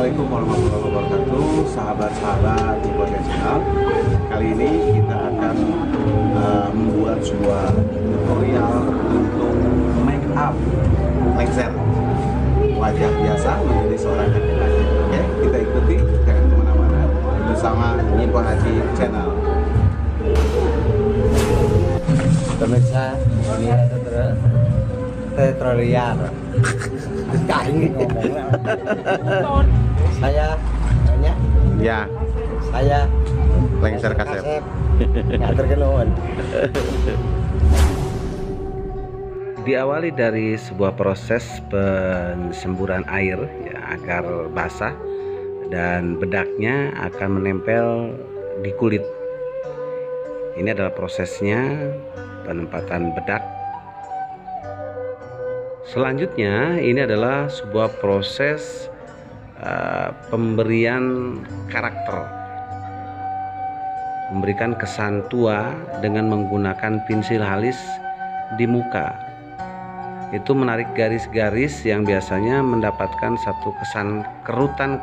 Assalamualaikum warahmatullahi wabarakatuh, sahabat-sahabat di channel. Kali ini kita akan membuat sebuah tutorial untuk make up lengser wajah biasa menjadi seorang laki-laki. Oke, kita ikuti, jangan kemana-mana bersama Nyipo Haji Channel. Pemirsa, ini ada tutorial. Kain ngomongnya. Saya banyak. Ya, Saya lengser kasep. Ngatur kenuhun. Diawali dari sebuah proses pensemburan air ya, agar basah dan bedaknya akan menempel di kulit. Ini adalah prosesnya penempatan bedak. Selanjutnya ini adalah sebuah proses pemberian karakter, memberikan kesan tua dengan menggunakan pensil halus di muka. Itu menarik garis-garis yang biasanya mendapatkan satu kesan kerutan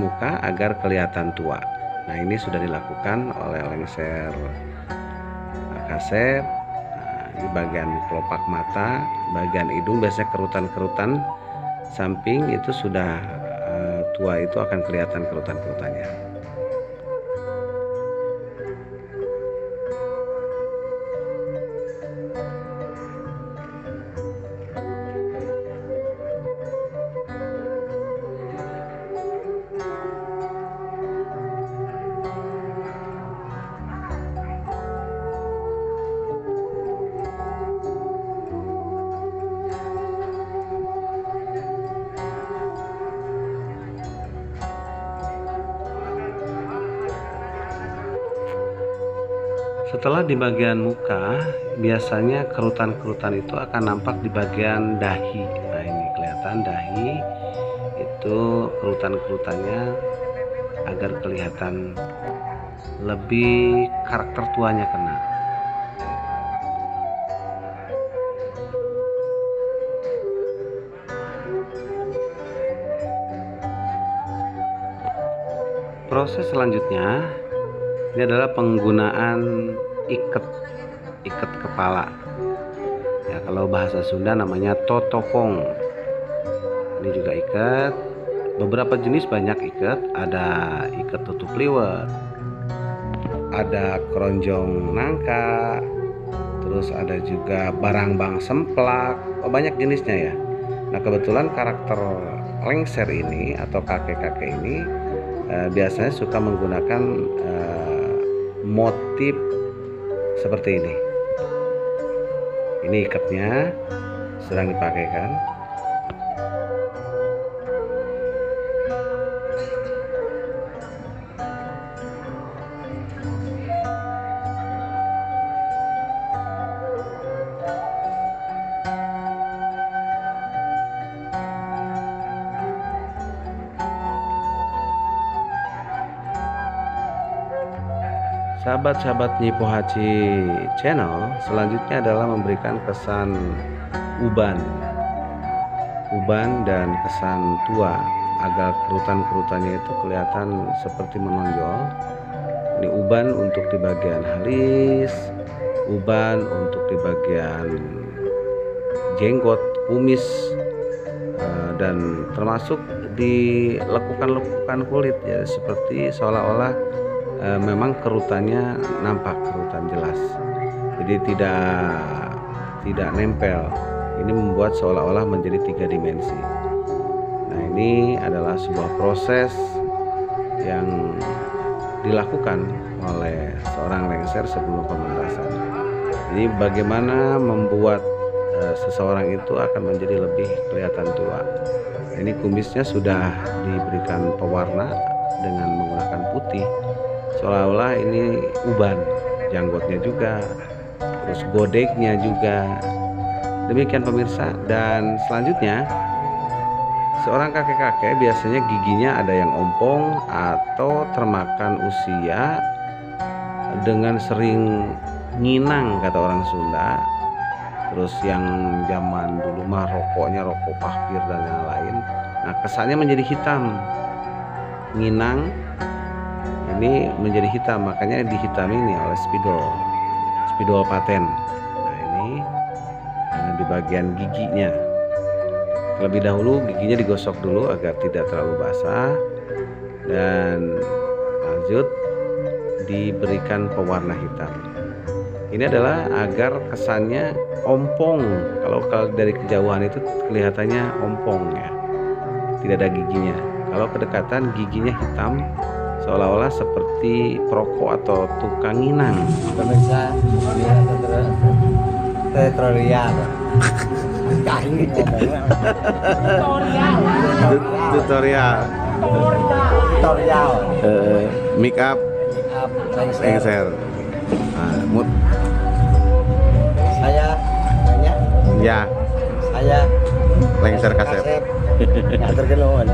muka agar kelihatan tua. Nah, ini sudah dilakukan oleh lengser kasep. Di bagian kelopak mata, bagian hidung biasanya kerutan-kerutan samping itu sudah tua, itu akan kelihatan kerutan-kerutannya. Setelah di bagian muka, biasanya kerutan-kerutan itu akan nampak di bagian dahi. Nah, ini kelihatan dahi itu kerutan-kerutannya agar kelihatan lebih karakter tuanya kena. Proses selanjutnya ini adalah penggunaan ikat kepala. Ya, kalau bahasa Sunda namanya totopong. Ini juga ikat. Beberapa jenis banyak ikat. Ada ikat tutup liwet, ada keronjong nangka, terus ada juga barang-bang semplak. Banyak jenisnya ya. Nah, kebetulan karakter lengser ini atau kakek-kakek ini biasanya suka menggunakan motif seperti ini. Ini ikatnya sedang dipakaikan. Sahabat-sahabat Nyipo Haji Channel, selanjutnya adalah memberikan kesan uban dan kesan tua agar kerutan-kerutannya itu kelihatan seperti menonjol. Ini uban untuk di bagian alis, uban untuk di bagian jenggot, kumis, dan termasuk di lekukan-lekukan kulit ya, seperti seolah-olah memang kerutannya nampak, kerutan jelas, jadi tidak nempel. Ini membuat seolah-olah menjadi 3 dimensi. Nah, ini adalah sebuah proses yang dilakukan oleh seorang lengser sebelum pementasan. Jadi bagaimana membuat seseorang itu akan menjadi lebih kelihatan tua. Ini kumisnya sudah diberikan pewarna dengan menggunakan putih, seolah-olah ini uban, janggotnya juga, terus godeknya juga. Demikian pemirsa. Dan selanjutnya, seorang kakek-kakek biasanya giginya ada yang ompong atau termakan usia dengan sering nginang kata orang Sunda. Terus yang zaman dulu mah rokoknya rokok pahpir dan yang lain, Nah, kesannya menjadi hitam. Nginang ini menjadi hitam, makanya dihitami nih oleh spidol paten. Nah, ini di bagian giginya. Terlebih dahulu giginya digosok dulu agar tidak terlalu basah, dan lanjut diberikan pewarna hitam. Ini adalah agar kesannya ompong. Kalau dari kejauhan itu kelihatannya ompong ya, tidak ada giginya. Kalau kedekatan giginya hitam, seolah-olah seperti perokok atau tukang nginang. Pemirsa, ini tutorial. Kain ngomongnya. Tutorial make up lengser. Nah, Saya banyak. ya Saya lengser kasep. Ngatur kenuhun.